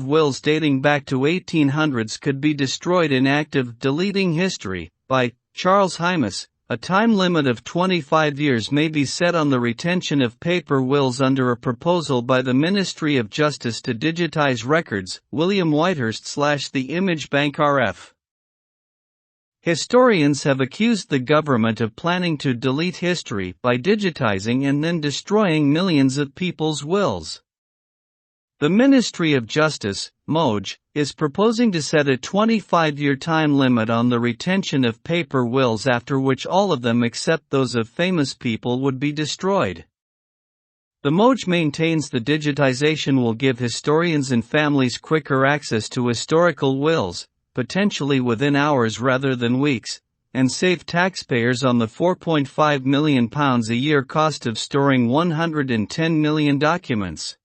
wills dating back to 1800s could be destroyed. Inactive Deleting History, by Charles Hymas. A time limit of 25 years may be set on the retention of paper wills under a proposal by the Ministry of Justice to digitize records. William Whitehurst / The Image Bank RF. Historians have accused the government of planning to delete history by digitizing and then destroying millions of people's wills. The Ministry of Justice, MOJ, is proposing to set a 25-year time limit on the retention of paper wills, after which all of them except those of famous people would be destroyed. The MOJ maintains the digitization will give historians and families quicker access to historical wills, potentially within hours rather than weeks, and save taxpayers on the £4.5 million a year cost of storing 110 million documents.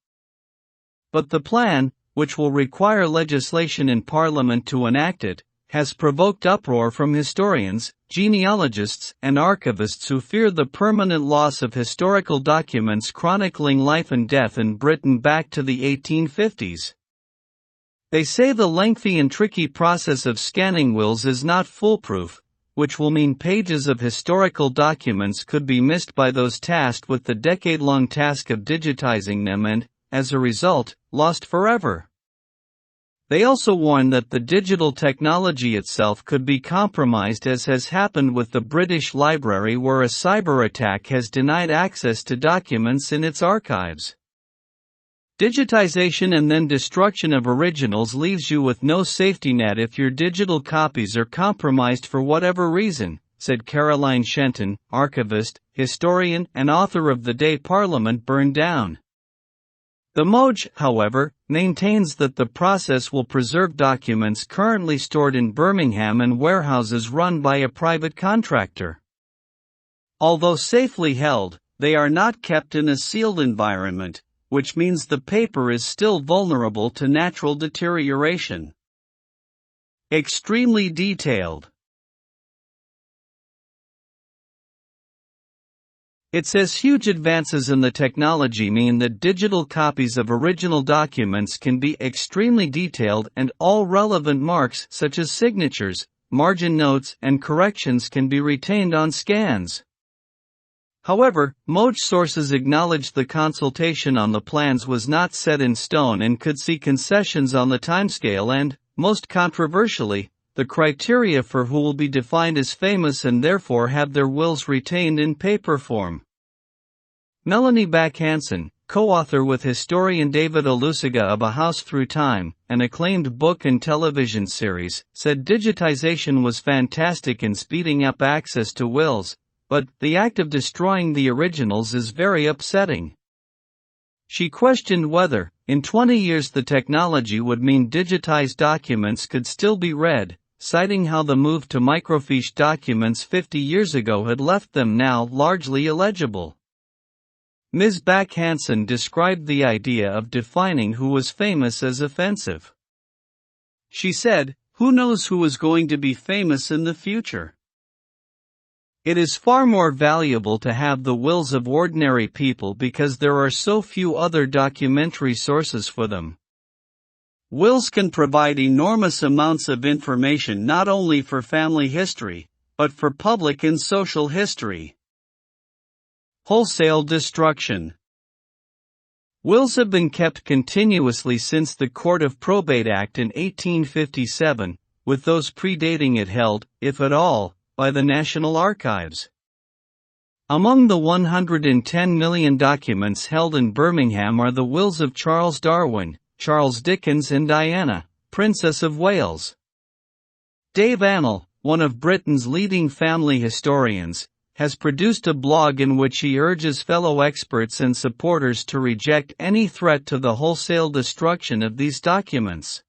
But the plan, which will require legislation in Parliament to enact it, has provoked uproar from historians, genealogists, and archivists who fear the permanent loss of historical documents chronicling life and death in Britain back to the 1850s. They say the lengthy and tricky process of scanning wills is not foolproof, which will mean pages of historical documents could be missed by those tasked with the decade-long task of digitizing them and, as a result, lost forever. They also warn that the digital technology itself could be compromised, as has happened with the British Library, where a cyber attack has denied access to documents in its archives. Digitization and then destruction of originals leaves you with no safety net if your digital copies are compromised for whatever reason, said Caroline Shenton, archivist, historian, and author of The Day Parliament Burned Down. The MOJ, however, maintains that the process will preserve documents currently stored in Birmingham and warehouses run by a private contractor. Although safely held, they are not kept in a sealed environment, which means the paper is still vulnerable to natural deterioration. Extremely detailed. It says huge advances in the technology mean that digital copies of original documents can be extremely detailed, and all relevant marks such as signatures, margin notes, and corrections can be retained on scans. However, MOJ sources acknowledged the consultation on the plans was not set in stone and could see concessions on the timescale and, most controversially, the criteria for who will be defined as famous and therefore have their wills retained in paper form. Melanie Back-Hansen, co-author with historian David Olusoga of A House Through Time, an acclaimed book and television series, said digitization was fantastic in speeding up access to wills, but the act of destroying the originals is very upsetting. She questioned whether, in 20 years, the technology would mean digitized documents could still be read, citing how the move to microfiche documents 50 years ago had left them now largely illegible. Ms. Back-Hansen described the idea of defining who was famous as offensive. She said, "Who knows who is going to be famous in the future? It is far more valuable to have the wills of ordinary people because there are so few other documentary sources for them." Wills can provide enormous amounts of information not only for family history, but for public and social history. Wholesale destruction. Wills have been kept continuously since the Court of Probate Act in 1857, with those predating it held, if at all, by the National Archives. Among the 110 million documents held in Birmingham are the wills of Charles Darwin, Charles Dickens, and Diana, Princess of Wales. Dave Annell, one of Britain's leading family historians, has produced a blog in which he urges fellow experts and supporters to reject any threat to the wholesale destruction of these documents.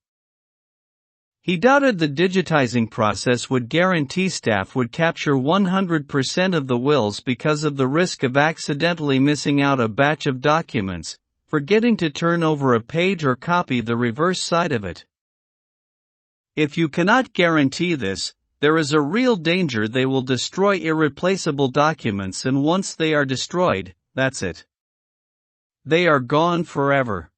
He doubted the digitizing process would guarantee staff would capture 100% of the wills because of the risk of accidentally missing out a batch of documents, forgetting to turn over a page or copy the reverse side of it. If you cannot guarantee this, there is a real danger they will destroy irreplaceable documents, and once they are destroyed, that's it. They are gone forever.